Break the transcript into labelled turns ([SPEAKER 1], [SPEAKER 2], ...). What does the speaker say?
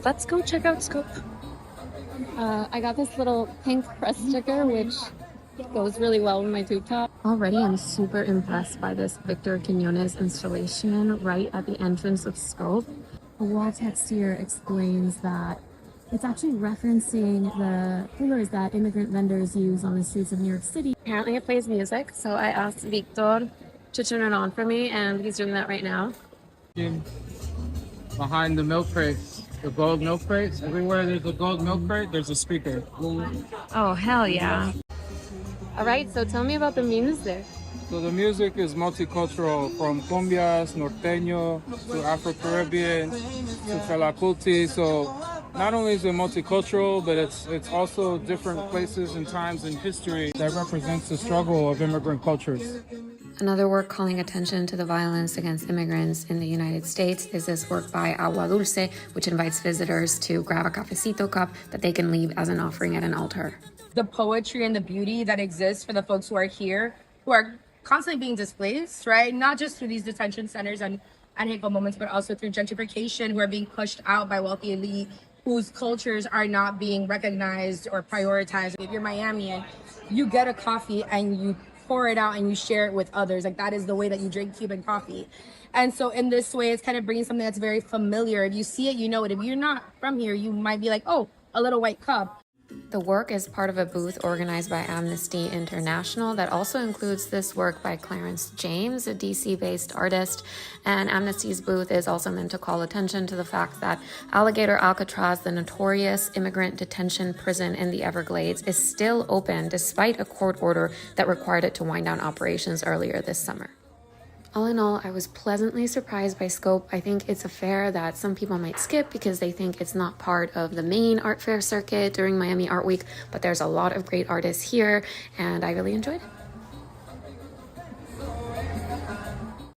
[SPEAKER 1] Let's go check out Scope. I got this little pink press sticker, which goes really well with my tube top. Already, I'm super impressed by this Victor Quinones installation right at the entrance of Scope. The wall text here explains that it's actually referencing the pillars that immigrant vendors use on the streets of New York City. Apparently it plays music, so I asked Victor to turn it on for me, and he's doing that right now.
[SPEAKER 2] Behind the milk crates, the gold milk crates, everywhere there's a gold milk crate, there's a speaker.
[SPEAKER 1] Oh, hell yeah. All right, so tell me about the music.
[SPEAKER 2] So the music is multicultural, from cumbias, norteño, to Afro-Caribbean, to Fela Kuti. So not only is it multicultural, but it's also different places and times in history that represents the struggle of immigrant cultures.
[SPEAKER 3] Another work calling attention to the violence against immigrants in the United States is this work by Agua Dulce, which invites visitors to grab a cafecito cup that they can leave as an offering at an altar.
[SPEAKER 4] The poetry and the beauty that exists for the folks who are here, who are constantly being displaced, right? Not just through these detention centers and hateful moments, but also through gentrification, who are being pushed out by wealthy elite, whose cultures are not being recognized or prioritized. If you're Miamian, you get a coffee and you pour it out and you share it with others. Like, that is the way that you drink Cuban coffee. And so in this way, it's kind of bringing something that's very familiar. If you see it, you know it. If you're not from here, you might be like, oh, a little white cup.
[SPEAKER 3] The work is part of a booth organized by Amnesty International that also includes this work by Clarence James, a DC-based artist. And Amnesty's booth is also meant to call attention to the fact that Alligator Alcatraz, the notorious immigrant detention prison in the Everglades, is still open despite a court order that required it to wind down operations earlier this summer. All in all, I was pleasantly surprised by Scope. I think it's a fair that some people might skip because they think it's not part of the main art fair circuit during Miami Art Week, but there's a lot of great artists here, and I really enjoyed it.